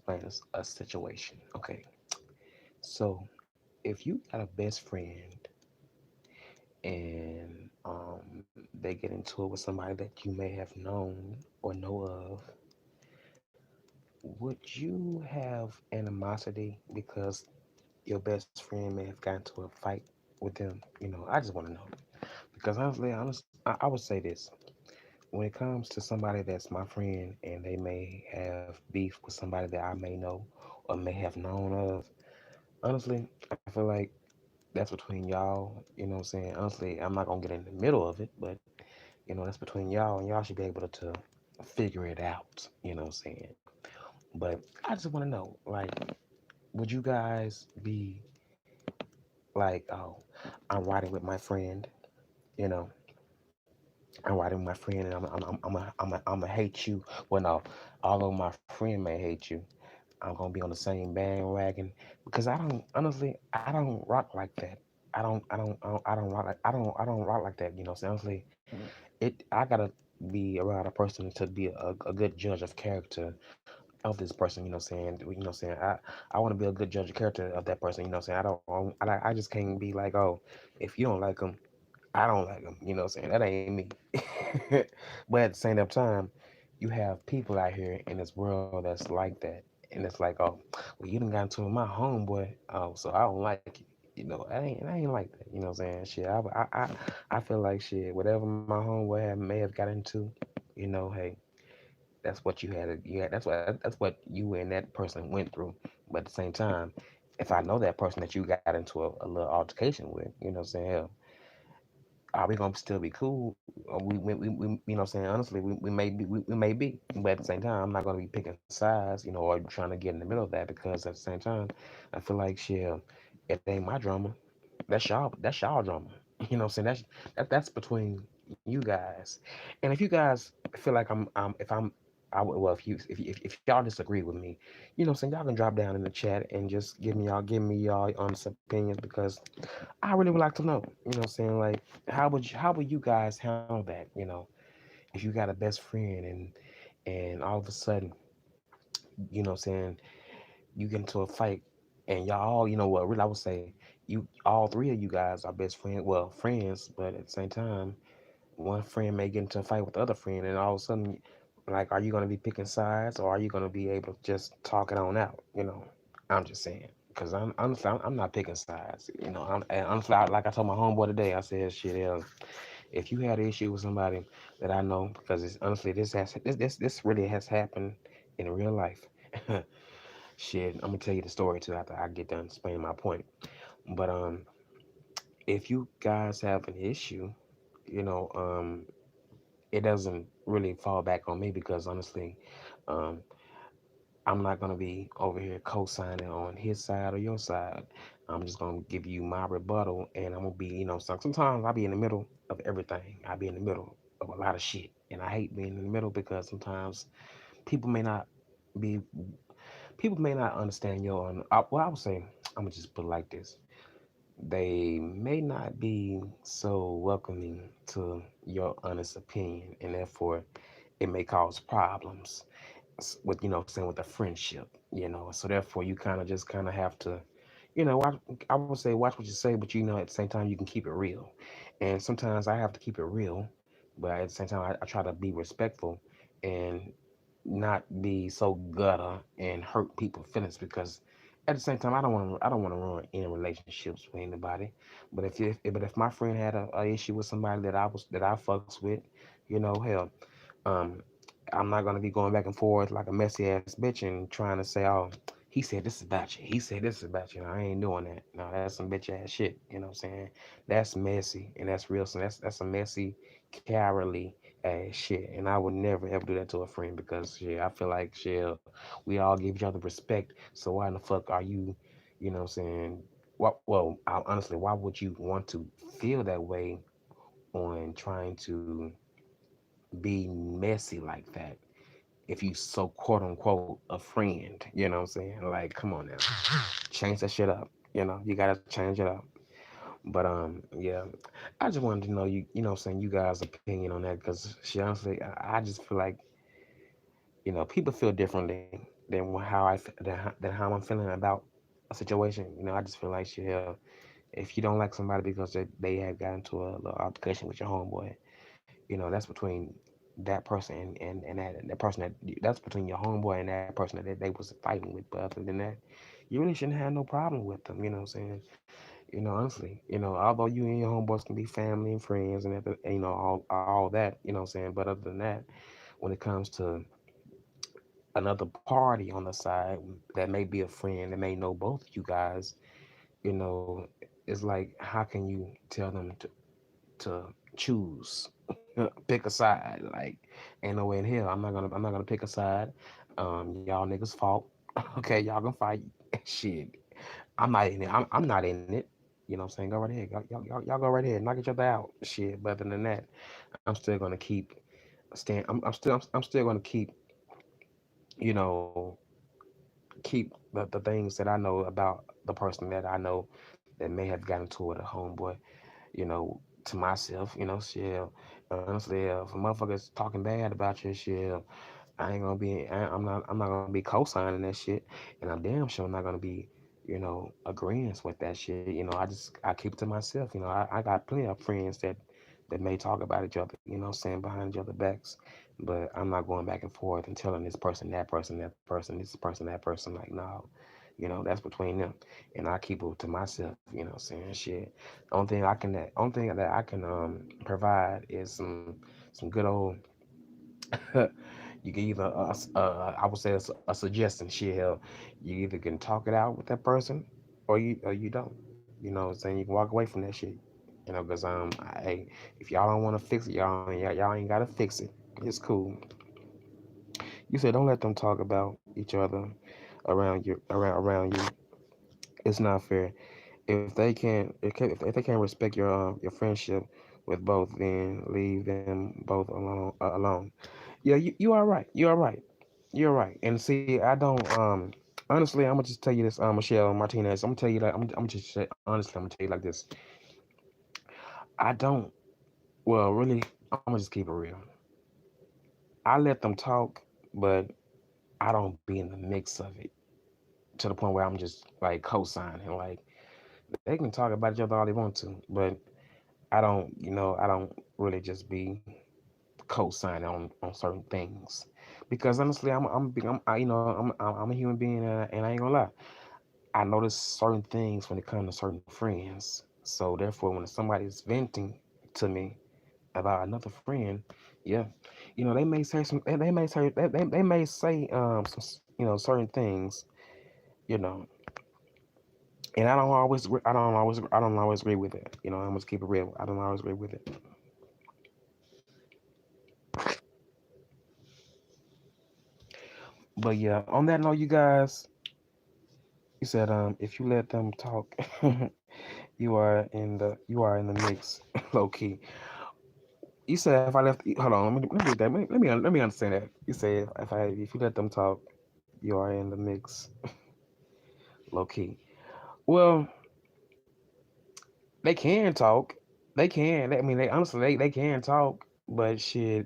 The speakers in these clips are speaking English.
explain a situation. Okay, so if you got a best friend and they get into it with somebody that you may have known or know of, would you have animosity because your best friend may have gotten into a fight with them? I just want to know because I would say this: when it comes to somebody that's my friend and they may have beef with somebody that I may know or may have known of, honestly, I feel like that's between y'all. You know what I'm saying? Honestly, I'm not gonna get in the middle of it, but that's between y'all, and y'all should be able to figure it out. You know what I'm saying? But I just want to know, like, would you guys be like, oh, I'm riding with my friend, you know, I'm riding with my friend, and I'm a hate you. Well, no, although my friend may hate you, I'm gonna be on the same bandwagon because I don't honestly I don't rock like that. I don't rock like I don't rock like that. So honestly, I gotta be around a person to be a good judge of character of this person. I want to be a good judge of character of that person. I just can't be like, oh, if you don't like them, I don't like them. That ain't me. But at the same time, you have people out here in this world that's like that. And it's like, oh, well, you done got into my homeboy. Oh, so I don't like you. I ain't like that. You know what I'm saying? Shit, I feel like shit, whatever my homeboy may have got into, hey, that's what you had. That's what you and that person went through. But at the same time, if I know that person that you got into a little altercation with, you know what I'm saying? Hell, are we gonna still be cool? Or you know what I'm saying? Honestly, we may be, but at the same time, I'm not gonna be picking sides, or trying to get in the middle of that because at the same time, I feel like shit, it ain't my drama. That's y'all drama. You know what I'm saying? That's between you guys. And if you guys feel like if I'm well, if y'all disagree with me, you know what I'm saying, y'all can drop down in the chat and just give me y'all honest opinions because I really would like to know. You know what I'm saying? Like, how would you guys handle that? If you got a best friend and all of a sudden, you know what I'm saying, you get into a fight and y'all, you know what, really I would say you all three of you guys are best friends, well, friends, but at the same time, one friend may get into a fight with the other friend and all of a sudden, like, are you gonna be picking sides or are you gonna be able to just talk it on out? I'm just saying. Because I'm not picking sides. And honestly, like I told my homeboy today, I said, shit, if you had an issue with somebody that I know, because it's honestly this really has happened in real life. Shit, I'm gonna tell you the story too after I get done explaining my point. But if you guys have an issue, you know, um, it doesn't really fall back on me because honestly, um, I'm not gonna be over here co-signing on his side or your side. I'm just gonna give you my rebuttal, and I'm gonna be, sometimes I'll be in the middle of everything. I'll be in the middle of a lot of shit, and I hate being in the middle because sometimes people may not be, people may not understand your. Well, I would say I'm gonna just put it like this: they may not be so welcoming to your honest opinion, and therefore it may cause problems with saying with a friendship. So therefore you kind of have to I would say watch what you say, but at the same time you can keep it real. And sometimes I have to keep it real, but at the same time I try to be respectful and not be so gutter and hurt people's feelings because at the same time I don't want to ruin any relationships with anybody. But if my friend had a issue with somebody that I fucks with, hell, um, I'm not gonna be going back and forth like a messy ass bitch and trying to say, oh, he said this is about you. He said this is about you. No, I ain't doing that. No, that's some bitch ass shit. You know what I'm saying? That's messy and that's real. So that's a messy, cowardly ass shit. And I would never ever do that to a friend because shit, I feel like shit, we all give each other respect. So why in the fuck are you, you know what I'm saying? Honestly, why would you want to feel that way on trying to be messy like that if you so quote unquote a friend, you know what I'm saying? Like, come on now. Change that shit up. You gotta change it up. But yeah. I just wanted to know you know what I'm saying, you guys' opinion on that because she honestly I just feel like, people feel differently. than than how I'm feeling about a situation. I just feel like shit. Hell, if you don't like somebody because they have gotten into a little altercation with your homeboy, that's between that person and that person that's between your homeboy and that person that they was fighting with. But other than that, you really shouldn't have no problem with them. You know what I'm saying? Honestly, although you and your homeboys can be family and friends and all that, you know what I'm saying. But other than that, when it comes to another party on the side that may be a friend that may know both of you guys, you know, it's like how can you tell them to choose, pick a side? Like, ain't no way in hell I'm not gonna pick a side. Y'all niggas fault. Okay, y'all can fight. Shit, I'm not in it. I'm not in it. You know what I'm saying? Go right ahead. Y'all go right ahead. Knock each other out. Shit. But other than that, I'm still gonna keep I'm still gonna keep you know keep the things that I know about the person that I know that may have gotten to it a homeboy, to myself, shit. Honestly, if a motherfucker's talking bad about your shit, I'm not gonna be co-signing that shit, and I'm damn sure not gonna be, agreeing with that shit. I keep it to myself. I got plenty of friends that may talk about each other, saying behind each other backs, but I'm not going back and forth and telling this person, that person, this person, that person. Like, no, that's between them, and I keep it to myself. Saying shit. Only thing that I can provide is some good old. You can either I would say a suggestion. Shit, hell, you either can talk it out with that person, or you don't. What I'm saying? You can walk away from that shit. Because hey, if y'all don't want to fix it, y'all ain't gotta fix it. It's cool. You said don't let them talk about each other around you. It's not fair. If they can't respect your friendship with both, then leave them both alone. Yeah, you are right. You are right. You're right. And see, I don't honestly, I'm gonna just tell you this, Michelle Martinez. I'm gonna tell you like I'm just honestly, I'm gonna tell you like this. I don't. Well, really, I'm gonna just keep it real. I let them talk, but I don't be in the mix of it to the point where I'm just like co-signing. Like they can talk about each other all they want to, but I don't really just be co-signing on certain things because honestly, I'm I, I'm a human being, and I ain't gonna lie. I notice certain things when it comes to certain friends. So therefore, when somebody's venting to me about another friend, yeah, they may say they may say certain things, you know, and I don't always agree with it. I must keep it real. I don't always agree with it. But yeah, on that note, you guys, you said if you let them talk, you are in the mix, low key. You said if I left, hold on, let me read that. Let me understand that. You say if you let them talk, you are in the mix, low key. Well, they can talk. They can. I mean, they honestly they can talk, but shit,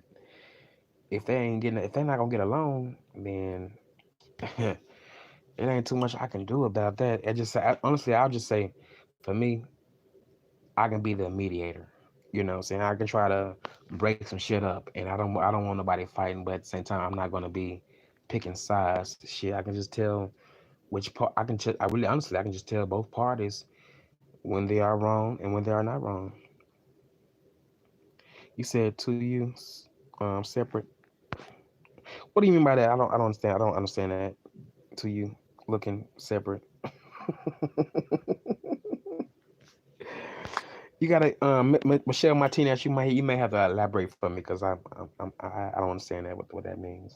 if they're not gonna get along, then it ain't too much I can do about that. Honestly, I'll just say, for me, I can be the mediator. What I'm saying? I can try to break some shit up, and I don't want nobody fighting, but at the same time, I'm not gonna be picking sides. Shit, I can just tell which part. I really honestly I can just tell both parties when they are wrong and when they are not wrong. You said to you, separate. What do you mean by that? I don't understand. I don't understand that. To you, looking separate. You gotta, Michelle Martinez. You may have to elaborate for me because I don't understand that what that means.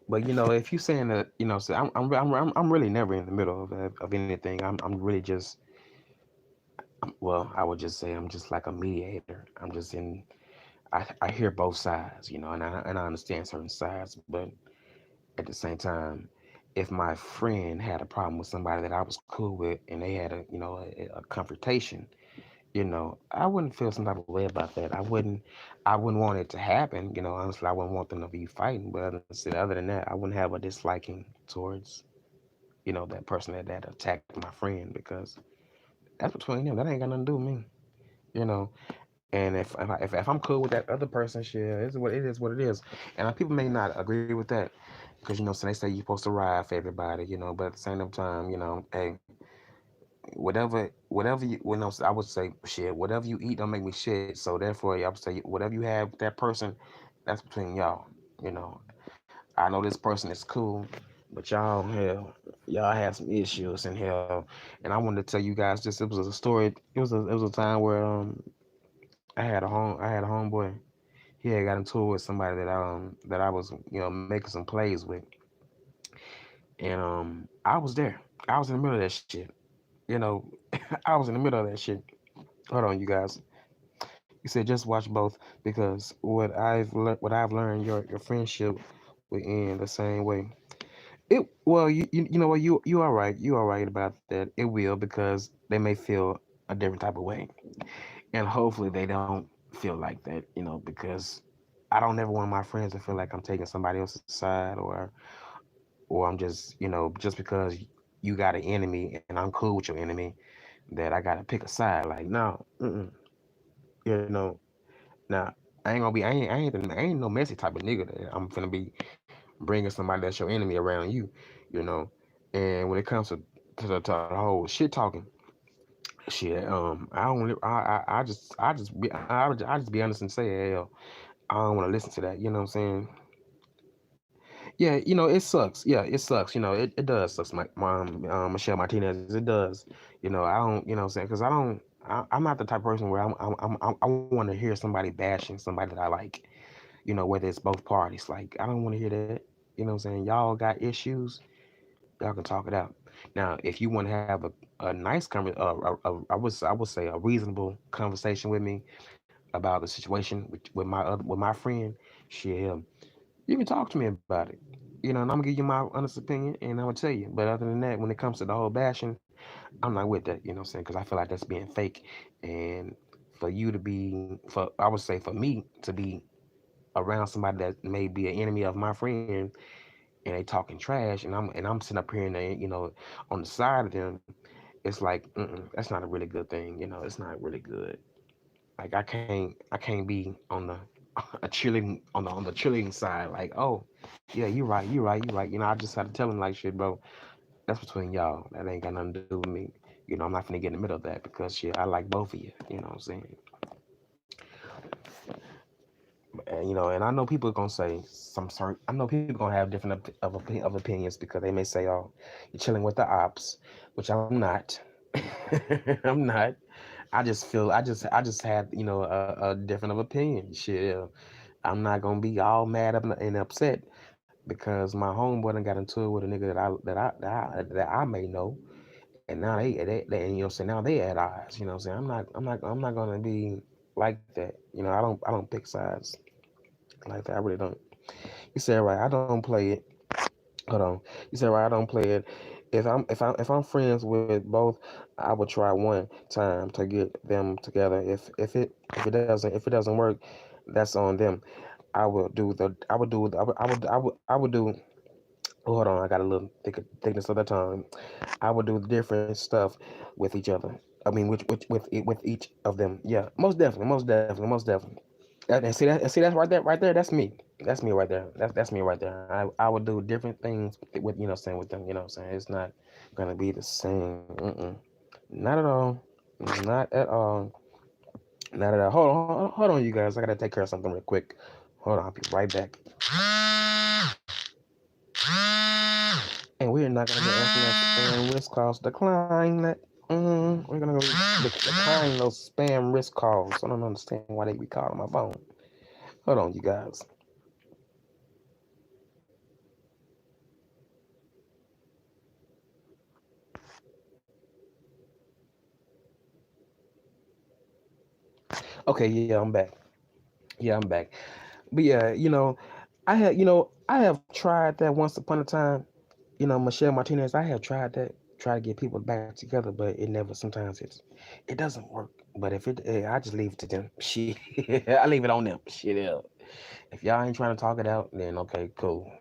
But if you're saying that, so I'm really never in the middle of anything. I'm really just, well, I would just say I'm just like a mediator. I'm just in. I hear both sides, and I understand certain sides, but at the same time, if my friend had a problem with somebody that I was cool with, and they had a confrontation, I wouldn't feel some type of way about that. I wouldn't want it to happen. Honestly, I wouldn't want them to be fighting. But other than that, I wouldn't have a disliking towards, that person that attacked my friend because that's between them. That ain't got nothing to do with me. You know. And if I'm cool with that other person, shit, it's what it is. What it is. And people may not agree with that because so they say you're supposed to ride for everybody. But at the same time, hey, whatever you I would say shit, whatever you eat don't make me shit. So therefore I would say whatever you have with that person, that's between y'all. You know, I know this person is cool, but y'all have some issues in hell. And I wanted to tell you guys this. It was a story. It was a time where I had a homeboy. He had got into it with somebody that I was making some plays with, and I was there. I was in the middle of that shit. You know, I was in the middle of that shit. Hold on, you guys. You said just watch both because what I've learned, your friendship will end the same way. You know what, you are right. You are right about that. It will because they may feel a different type of way, and hopefully they don't feel like that. Because I don't ever want my friends to feel like I'm taking somebody else's side, or I'm just because you got an enemy and I'm cool with your enemy, that I gotta pick a side. Like, no, you know. Now, I ain't gonna be. I ain't no messy type of nigga that I'm finna be bringing somebody that's your enemy around you. You know. And when it comes to the whole shit talking, shit, I don't. I just be honest and say, hell, I don't want to listen to that. You know what I'm saying? Yeah, it sucks. Yeah, it sucks. It does sucks. My mom, Michelle Martinez, it does. I don't. You know what I'm saying? Because I'm not the type of person where I want to hear somebody bashing somebody that I like. Whether it's both parties. Like, I don't want to hear that. You know what I'm saying? Y'all got issues, y'all can talk it out. Now, if you want to have a nice I would say a reasonable conversation with me about the situation with my friend, shit, you can talk to me about it. And I'm gonna give you my honest opinion, and I'm gonna tell you. But other than that, when it comes to the whole bashing, I'm not with that. You know what I'm saying? Because I feel like that's being fake, and for you to be, for I would say for me to be around somebody that may be an enemy of my friend, and they talking trash, and I'm sitting up here and on the side of them, it's like, that's not a really good thing. It's not really good. Like, I can't be on the a cheerleading on the cheerleading side. Like, oh yeah, you're right, you're right, you're right. I just had to tell him like, shit, bro. That's between y'all. That ain't got nothing to do with me. I'm not gonna get in the middle of that because shit, I like both of you. You know what I'm saying? And I know people are gonna say some certain. I know people gonna have different of opinions because they may say, "Oh, you're chilling with the ops," which I'm not. I'm not. I just had a different of opinion. Shit, I'm not gonna be all mad up and upset because my homeboy done got into it with a nigga that I may know, and now they so now they at odds. You know what I'm saying? I'm not gonna be like that. I don't pick sides like that. I really don't. You said right. I don't play it. Hold on. You said right. I don't play it. If I'm friends with both, I would try one time to get them together. If it doesn't work, that's on them. I would do. Oh, hold on, I got a little thickness of the tongue. I would do different stuff with each other. I mean, with each of them. Yeah, most definitely, most definitely, most definitely. And see that's right there. That's me. That's me right there. That's me right there. I would do different things with saying with them. You know what I'm saying? It's not gonna be the same. Not at all. Not at all. Not at all. Hold on, you guys. I gotta take care of something real quick. Hold on, I'll be right back. And we're not gonna be answering that spam risk calls. Decline that. We're gonna go decline those spam risk calls. I don't understand why they be calling my phone. Hold on, you guys. Okay, yeah, I'm back. Yeah, I'm back. But yeah, I have tried that once upon a time. Michelle Martinez. I have tried that. Try to get people back together, but it never. Sometimes it doesn't work. But if I just leave it to them. Shit, I leave it on them. Shit, yeah. If y'all ain't trying to talk it out, then okay, cool.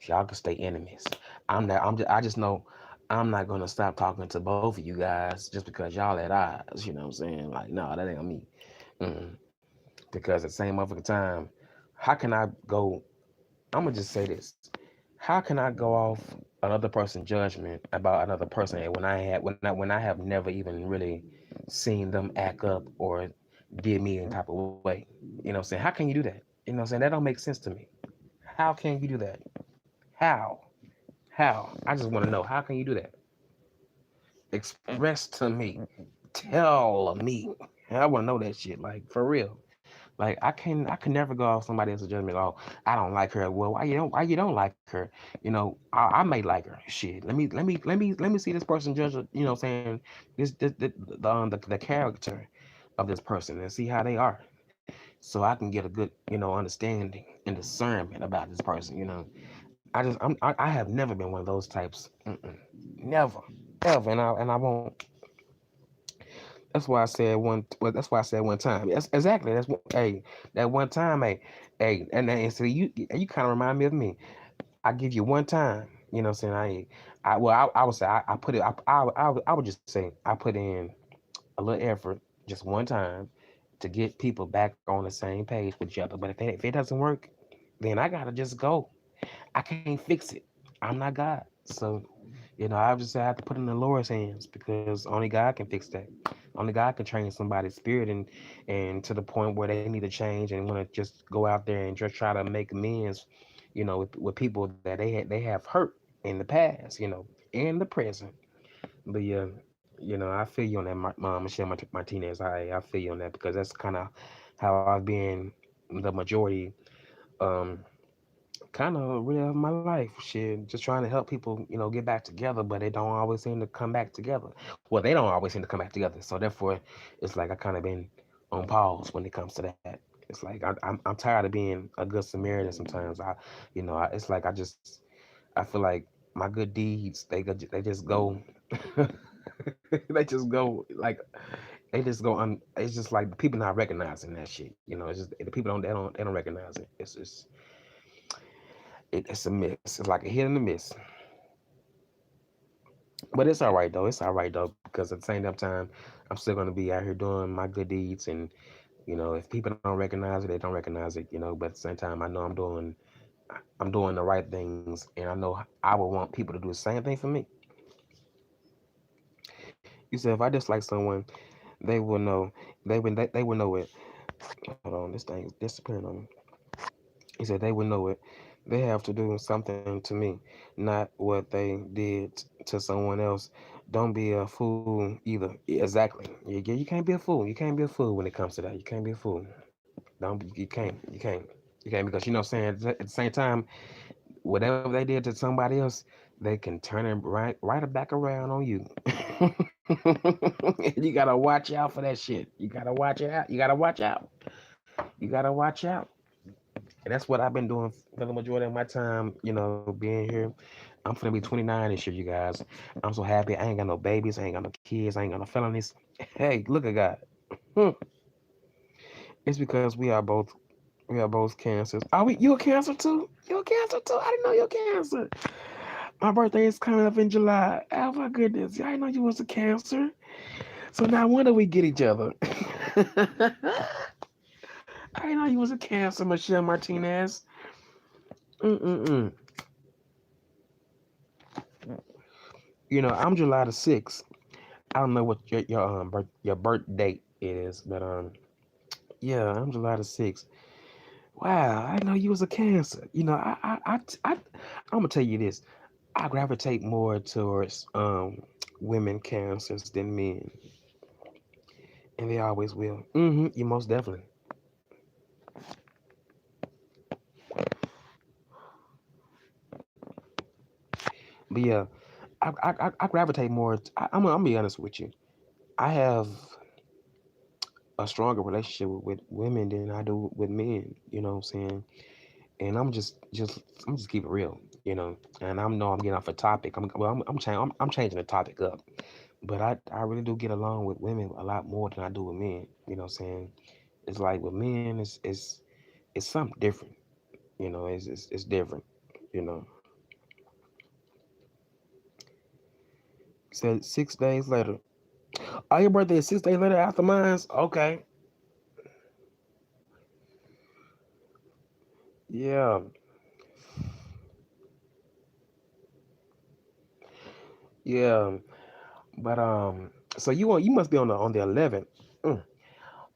Y'all can stay enemies. I'm not. I just know I'm not gonna stop talking to both of you guys just because y'all at odds. You know what I'm saying? Like, no, that ain't me. Mm-mm. Because at the same motherfucking time, how can I go? I'm gonna just say this. How can I go off another person's judgment about another person when I have never even really seen them act up or did me in type of way? You know what I'm saying? How can you do that? You know what I'm saying? That don't make sense to me. How can you do that? How? How? I just want to know. How can you do that? Express to me. Tell me. I want to know that shit. Like for real. Like I can never go off somebody else's judgment. Oh, I don't like her. Well, why you don't like her? You know, I may like her. Shit. Let me see this person judge. You know, saying the character of this person and see how they are, so I can get a good understanding and discernment about this person. I have never been one of those types. Mm-mm. Never, ever, and I won't. That's why I said one. Well, that's why I said one time. That's exactly. Hey, that one time. And so you kind of remind me of me. I give you one time. You know what I'm saying? I would say I put it. I would just say I put in a little effort just one time to get people back on the same page with each other. But if it doesn't work, then I gotta just go. I can't fix it. I'm not God. So, I just have to put it in the Lord's hands because only God can fix that. Only God can train somebody's spirit and to the point where they need to change and want to just go out there and just try to make amends, with people that they have hurt in the past, in the present. But yeah, I feel you on that, Michelle Martinez. I feel you on that because that's kind of how I've been the majority. Um, Kind of really of my life. Shit, just trying to help people, get back together, but they don't always seem to come back together. Well, they don't always seem to come back together. So therefore, it's like I kind of been on pause when it comes to that. It's like I'm tired of being a good Samaritan sometimes. It's like I feel like my good deeds they just go they just go like they just go it's just like the people not recognizing that shit. It's just the people they don't recognize it. It's a miss. It's like a hit and a miss. But it's all right though. It's all right though because at the same damn time, I'm still gonna be out here doing my good deeds, and if people don't recognize it, they don't recognize it. But at the same time, I know I'm doing the right things, and I know I would want people to do the same thing for me. You said if I dislike someone, they will know. They will know it. Hold on, this thing is disappearing on me. He said they would know it. They have to do something to me, not what they did to someone else. Don't be a fool either. Yeah, exactly. You can't be a fool. You can't be a fool when it comes to that. You can't be a fool. You can't. You can't. You can't because what I'm saying at the same time, whatever they did to somebody else, they can turn it right back around on you. You gotta watch out for that shit. You gotta watch it out. You gotta watch out. You gotta watch out. And that's what I've been doing for the majority of my time, being here. I'm gonna be 29 this year, you guys. I'm so happy. I ain't got no babies. I ain't got no kids. I ain't got no felonies. Hey, look at God. Hmm. It's because we are both cancers. Are we? You a cancer too? You a cancer too? I didn't know you're a cancer. My birthday is coming up in July. Oh my goodness! I didn't know you was a cancer. So now when do we get each other? I didn't know you was a cancer, Michelle Martinez. Mm-mm-mm. I'm July the 6th. I don't know what your birth date is, but yeah, I'm July the 6th. Wow, I didn't know you was a cancer. I'm gonna tell you this. I gravitate more towards women cancers than men, and they always will. You most definitely. But yeah, I gravitate more. I'm gonna be honest with you. I have a stronger relationship with women than I do with men. You know what I'm saying? And I'm just keep it real. And I know I'm getting off a topic. I'm changing the topic up. But I really do get along with women a lot more than I do with men. You know what I'm saying? It's like with men, it's something different. You know, it's different. You know. Said 6 days later. Oh, your birthday is 6 days later after mine's. Okay. Yeah. Yeah. But so you must be on the 11th. Mm.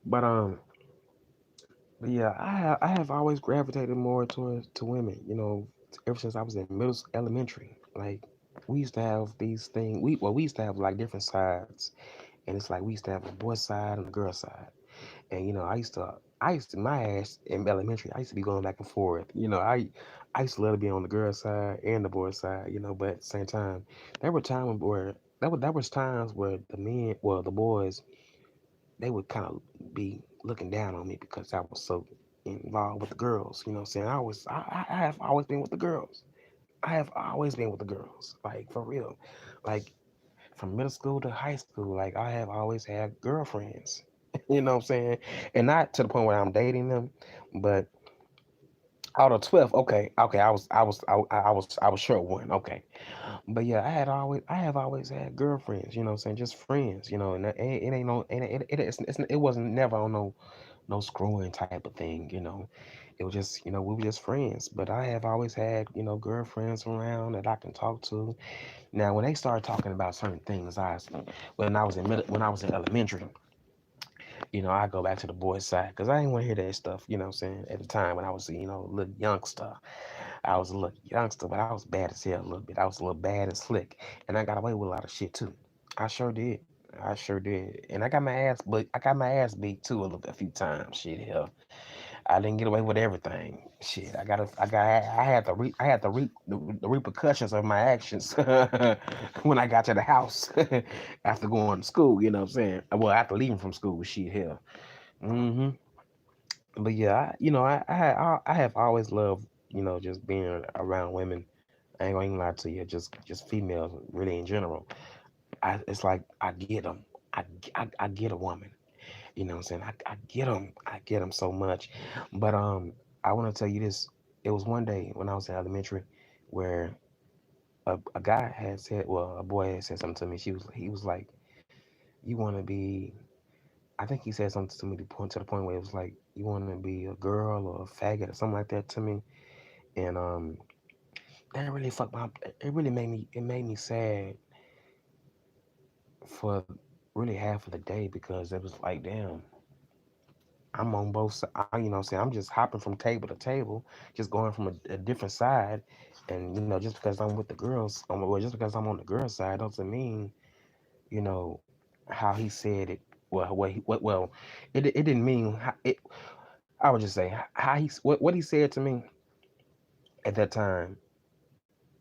But but yeah, I have always gravitated more towards to women. You know, ever since I was in elementary. Like we used to have these things. We used to have like different sides, and it's like we used to have a boy side and a girl side. And you know, I used to my ass in elementary. I used to be going back and forth. You know, I used to love to be on the girl side and the boy side. You know, but at the same time, there were times where that was times where the men, well, the boys, they would kind of be looking down on me because I was so involved with the girls. You know what I'm saying? I have always been with the girls. I have always been with the girls, like for real. Like from middle school to high school, like I have always had girlfriends. You know what I'm saying? And not to the point where I'm dating them, but out of 12, okay, I was short one, okay. But yeah, I have always had girlfriends, you know what I'm saying? Just friends, you know, and it ain't no, and it wasn't never on no screwing type of thing, you know. It was just, you know, we were just friends. But I have always had, you know, girlfriends around that I can talk to. Now, when they started talking about certain things, when I was in elementary, you know, I go back to the boys' side because I didn't want to hear that stuff. You know what I'm saying? At the time when I was, you know, a little youngster, I was a little youngster, but I was bad as hell a little bit. I was a little bad and slick, and I got away with a lot of shit too. I sure did. I sure did, and I got my ass beat too a few times. Shit, hell, I didn't get away with everything. Shit, I had the repercussions of my actions when I got to the house after going to school. You know what I'm saying? Well, after leaving from school, shit, hell. hmm But yeah, I have always loved, you know, just being around women. I ain't gonna even lie to you, just females really in general. It's like I get them. I get a woman. You know what I'm saying? I get them. I get them so much. But I want to tell you this. It was one day when I was in elementary where a guy had said, well, a boy had said something to me. He was like, you want to be. I think he said something to me to the point where it was like, you want to be a girl or a faggot or something like that to me. And that really fucked my. It really made me sad for really half of the day because it was like, damn, I'm on both sides. You know what I'm saying? I'm just hopping from table to table, just going from a different side. And, you know, just because I'm with the girls, well, just because I'm on the girls' side doesn't mean, you know, how he said it. Well, it didn't mean, I would just say, what he said to me at that time.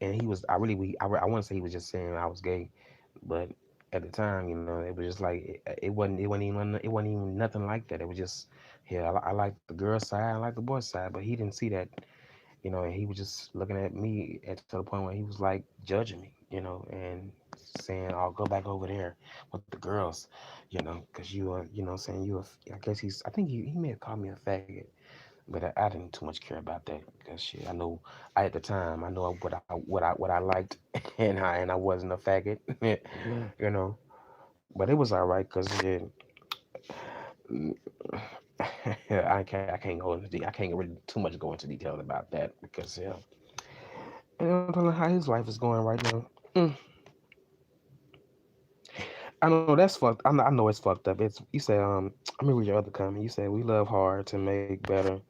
And he was, I want to say he was just saying I was gay. But at the time, you know, it was just like, it wasn't even nothing like that. It was just, yeah, I like the girl side, I like the boy side, but he didn't see that, you know, and he was just looking at me to the point where he was like judging me, you know, and saying, "I'll go back over there with the girls," you know, because you are, you know, saying you. I guess I think he may have called me a faggot, but I didn't too much care about that because shit, I know, at the time, I know what I liked, and I wasn't a faggot, you know, but it was all right because shit. I can't go into I can't really too much go into details about that because yeah, and I'm telling how his life is going right now. Mm, I know that's fucked. I know it's fucked up. It's you said let me read your other comment. You said we love hard to make better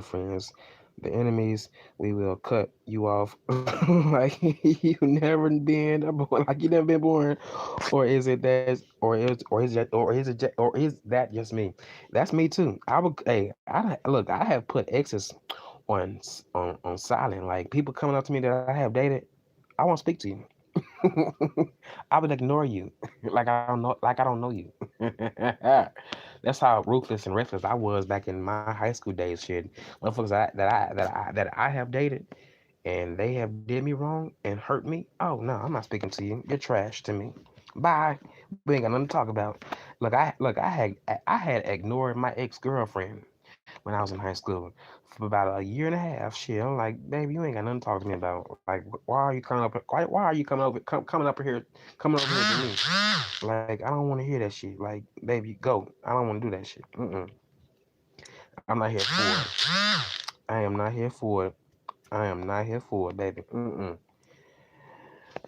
friends. The enemies we will cut you off like you never been like you never been born, or is it that or is that just me? That's me too. I would look. I have put exes on silent. Like people coming up to me that I have dated, I won't speak to you. I would ignore you, like I don't know you. That's how ruthless and reckless I was back in my high school days. Shit, motherfuckers that I have dated, and they have did me wrong and hurt me. Oh no, I'm not speaking to you. You're trash to me. Bye. We ain't got nothing to talk about. I had ignored my ex girlfriend when I was in high school for about a year and a half. Shit, I'm like, baby, you ain't got nothing to talk to me about. Like, why are you coming up? Why are you coming up here, coming over here to me? Like, I don't want to hear that shit. Like, baby, go. I don't want to do that shit. I'm not here for it. I am not here for it. I am not here for it, baby.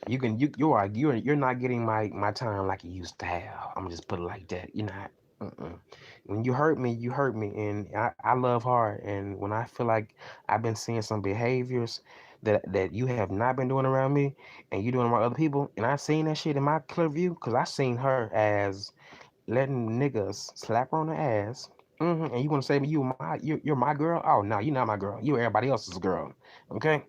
You're not getting my time like you used to have. I'm gonna just put it like that. You're not. Mm-mm. When you hurt me, and I love hard. And when I feel like I've been seeing some behaviors that you have not been doing around me, and you doing around other people, and I seen that shit in my clear view, cause I seen her as letting niggas slap her on the ass. And you want to say to me, you're my girl? Oh no, you're not my girl. You everybody else's girl. Okay.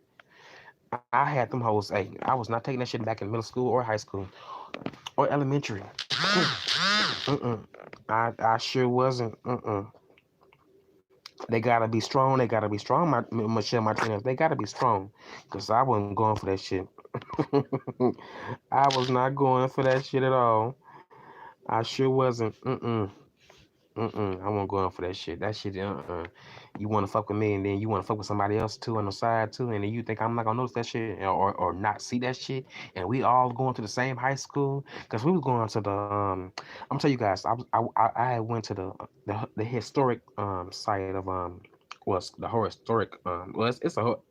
I had them hoes. Hey, I was not taking that shit back in middle school or high school or elementary. Mm-mm. I sure wasn't. They gotta be strong. They gotta be strong. Michelle Martinez. They gotta be strong. Cause I wasn't going for that shit. I was not going for that shit at all. I sure wasn't. I won't go in for that shit. That shit. You want to fuck with me, and then you want to fuck with somebody else too on the side too, and then you think I'm not gonna notice that shit or not see that shit, and we all going to the same high school because we was going to the. I'm gonna tell you guys. I went to the historic site of was the historic well it's a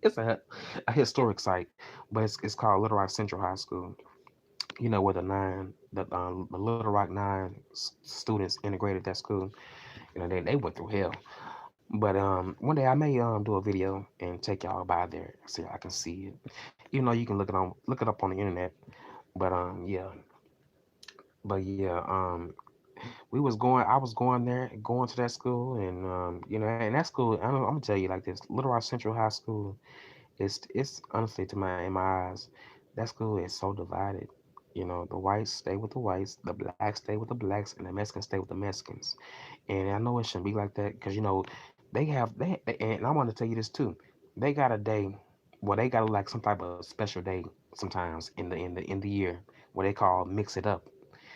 historic site, but it's called Little Rock Central High School. You know where the Little Rock Nine students integrated that school. You know they went through hell. But one day I may do a video and take y'all by there so I can see it. You know, you can look it up on the internet. But yeah, but we was going. I was going there, going to that school, and and that school. I'm gonna tell you like this: Little Rock Central High School. It's honestly to my in my eyes, that school is so divided. You know, the whites stay with the whites, the blacks stay with the blacks, and the Mexicans stay with the Mexicans. And I know it shouldn't be like that because and I want to tell you this too. They got a day, well, they got like some type of special day sometimes in the year where they call mix it up.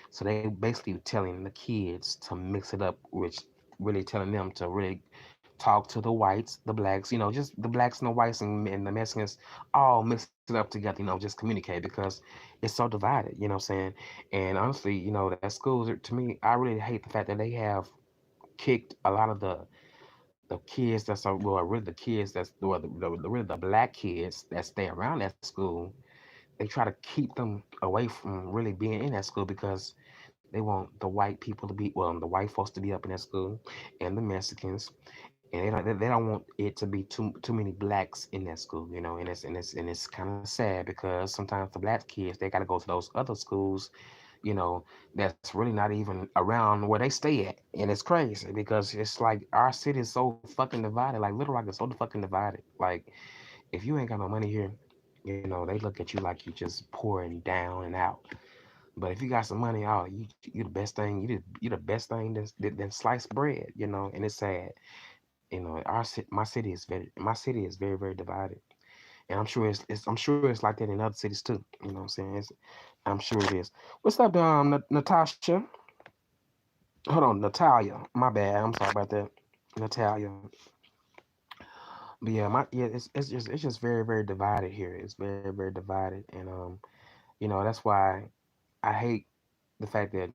So they basically telling the kids to mix it up, which really telling them to really talk to the whites, the blacks, just the blacks and the whites and the Mexicans all mix it up together, just communicate because it's so divided, you know what I'm saying? And honestly, that schools, to me, I really hate the fact that they have kicked a lot of the kids really the kids that's well, really the black kids that stay around that school. They try to keep them away from really being in that school because they want the white people to be the white folks to be up in that school and the Mexicans, and they don't want it to be too many blacks in that school, and it's kind of sad because sometimes the black kids they got to go to those other schools, that's really not even around where they stay at. And it's crazy because it's like our city is so fucking divided. Like Little Rock is so fucking divided. Like if you ain't got no money here, they look at you like you just pouring down and out. But if you got some money, oh, you the best thing. You the best thing than sliced bread. And it's sad. My city is very very divided, and I'm sure it's like that in other cities too. You know what I'm saying? I'm sure it is. What's up, Natasha? Hold on, Natalia. My bad. I'm sorry about that, Natalia. But it's just very very divided here. It's very very divided, and that's why I hate the fact that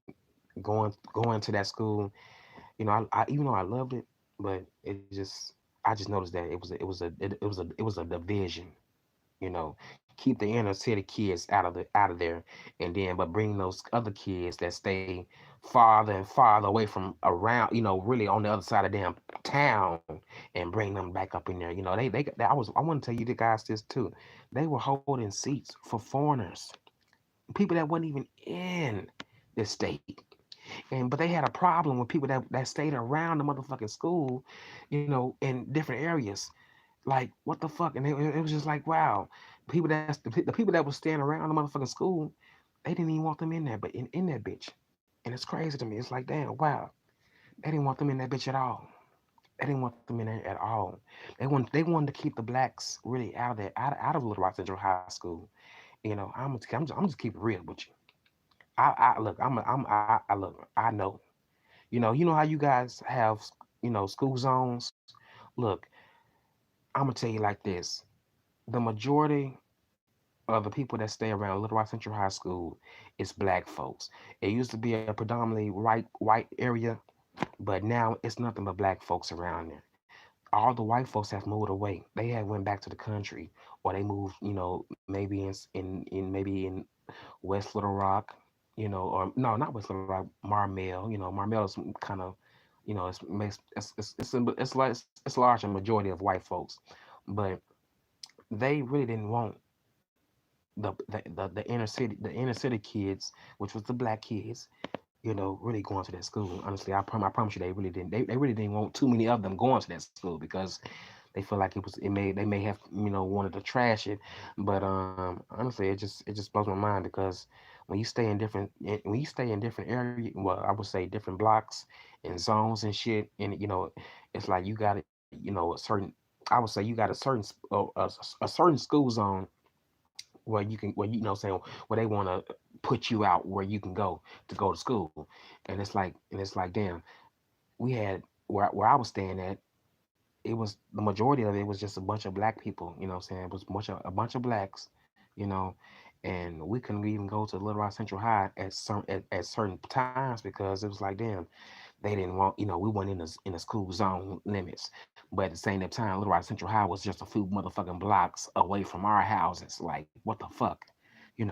going to that school. I even though I loved it, but I just noticed that it was a division. Keep the inner city kids out of there, and then but bring those other kids that stay farther and farther away from around, really on the other side of damn town, and bring them back up in there. I want to tell you the guys this too. They were holding seats for foreigners, people that wasn't even in the state. But they had a problem with people that stayed around the motherfucking school, in different areas. Like what the fuck? And it was just like, wow, the people that was staying around the motherfucking school, they didn't even want them in there, but in that bitch. And it's crazy to me. It's like, damn, wow, they didn't want them in that bitch at all. They didn't want them in there at all. They wanted to keep the blacks really out of Little Rock Central High School. I'm just keep it real with you. I look. I look. I know. You know how you guys have, school zones. Look, I'm gonna tell you like this: the majority of the people that stay around Little Rock Central High School is black folks. It used to be a predominantly white area, but now it's nothing but black folks around there. All the white folks have moved away. They have went back to the country, or they moved, maybe in maybe in West Little Rock, or no, not West Little Rock, Marmel. Marmel is kind of, it's large a majority of white folks, but they really didn't want the inner city kids, which was the black kids, really going to that school. Honestly, I promise you, they really didn't. They really didn't want too many of them going to that school because they feel like they may have wanted to trash it, but honestly, it just blows my mind because when you stay in different area, well, I would say different blocks and zones and shit, and it's like you got a certain, I would say you got a a certain school zone where you can where saying where they want to put you out where you can go to school, and it's like damn, we had where I was staying at, it was the majority of it was just a bunch of black people, what I'm saying? It was a bunch of blacks, you know, and we couldn't even go to Little Rock Central High at certain times because it was like, damn, they didn't want, we weren't in the school zone limits. But at the same time, Little Rock Central High was just a few motherfucking blocks away from our houses. Like, what the fuck?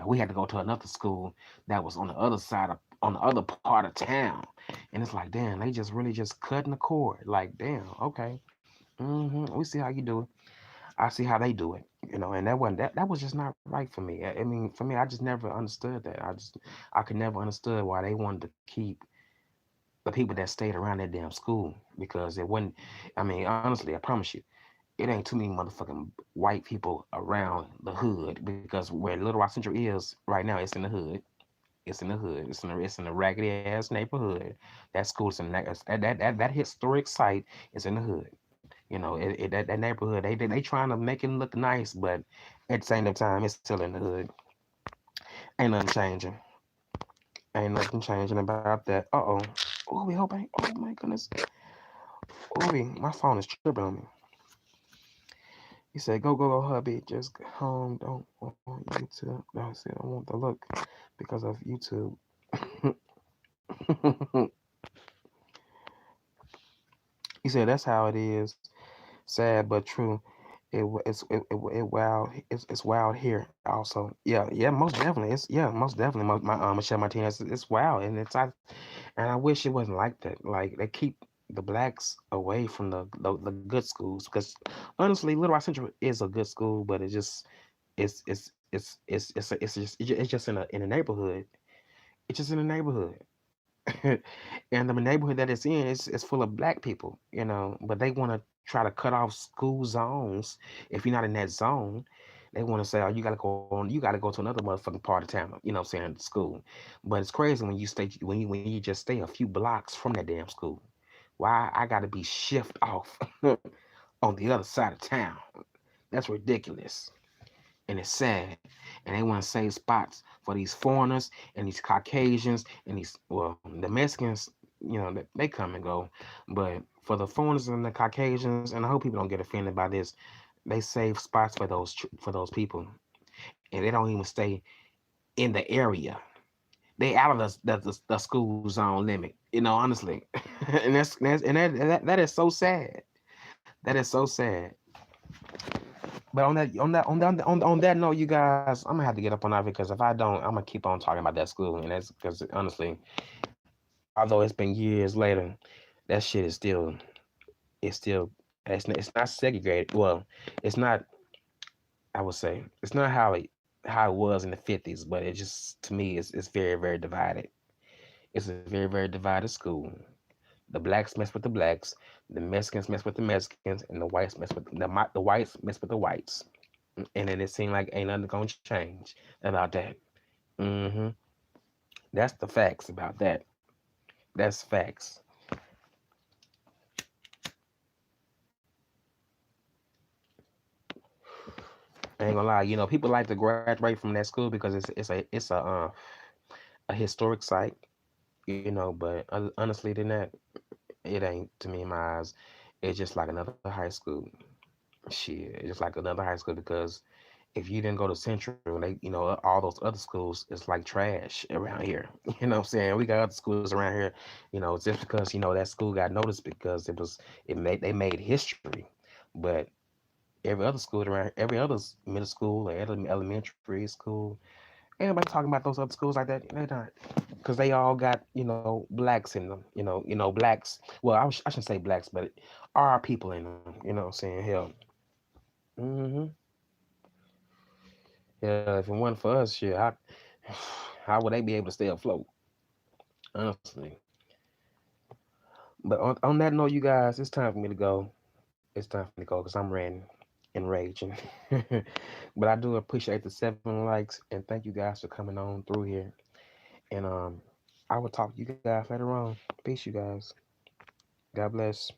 We had to go to another school that was on the other part of town. And it's like, damn, they just really just cutting the cord. Like, damn, okay. We see how you do it. I see how they do it. And that was just not right for me. I mean, for me, I just never understood that. I could never understood why they wanted to keep the people that stayed around that damn school because it wasn't. I mean, honestly, I promise you, it ain't too many motherfucking white people around the hood because where Little Rock Central is right now, it's in the hood. It's in the hood. It's in a raggedy ass neighborhood. That school is in that historic site is in the hood. That neighborhood, they trying to make it look nice, but at the same time, it's still in the hood. Ain't nothing changing. Ain't nothing changing about that. Uh oh. Oh, we hope ain't. Oh my goodness. Oh, my phone is tripping on me. He said, "Go, go, go, hubby. Just go home. Don't want YouTube. No, I said, I want the look because of YouTube." He said, "That's how it is. Sad but true. It wild. It's wild here also. Yeah, most definitely. Most definitely. My Michelle Martinez. It's wild, and I wish it wasn't like that. Like they keep the blacks away from the good schools because honestly, Little Rock Central is a good school, but it's just in a neighborhood. It's just in a neighborhood. And the neighborhood that it's in is full of black people, but they want to try to cut off school zones. If you're not in that zone, they want to say, oh, you gotta go to another motherfucking part of town, what I'm saying, school. But it's crazy when you just stay a few blocks from that damn school. Why I gotta be shift off on the other side of town? That's ridiculous. And it's sad. And they want to save spots for these foreigners and these Caucasians and the Mexicans. They come and go, but for the foreigners and the Caucasians, and I hope people don't get offended by this, they save spots for those people, and they don't even stay in the area. They out of the school zone limit. Honestly, and that is so sad. That is so sad. But on that note, you guys, I'm gonna have to get up on that because if I don't, I'm gonna keep on talking about that school, and that's because honestly, although it's been years later, that shit is still it's not segregated. Well, it's not. I would say it's not how it was in the '50s, but it just to me it's very very divided. It's a very very divided school. The blacks mess with the blacks, the Mexicans mess with the Mexicans, and the whites mess with the whites mess with the whites. And then it seemed like ain't nothing gonna change about that. hmm That's the facts about that. That's facts. I ain't gonna lie. People like to graduate from that school because it's a a historic site, but honestly, than that, it ain't to me in my eyes. It's just like another high school. Shit, it's just like another high school because if you didn't go to Central, and all those other schools, it's like trash around here. You know what I'm saying? We got other schools around here, just because that school got noticed because they made history, but every other middle school or elementary school, ain't nobody talking about those other schools like that. They not, because they all got blacks in them. Blacks. Well, I shouldn't say blacks, but are people in them. You know what I'm saying? Hell, hmm yeah. If it wasn't for us, shit, how would they be able to stay afloat? Honestly. But on that note, you guys, it's time for me to go. It's time for me to go because I'm ranting and raging. But I do appreciate the 7 likes and thank you guys for coming on through here. And I will talk to you guys later on. Peace, you guys. God bless.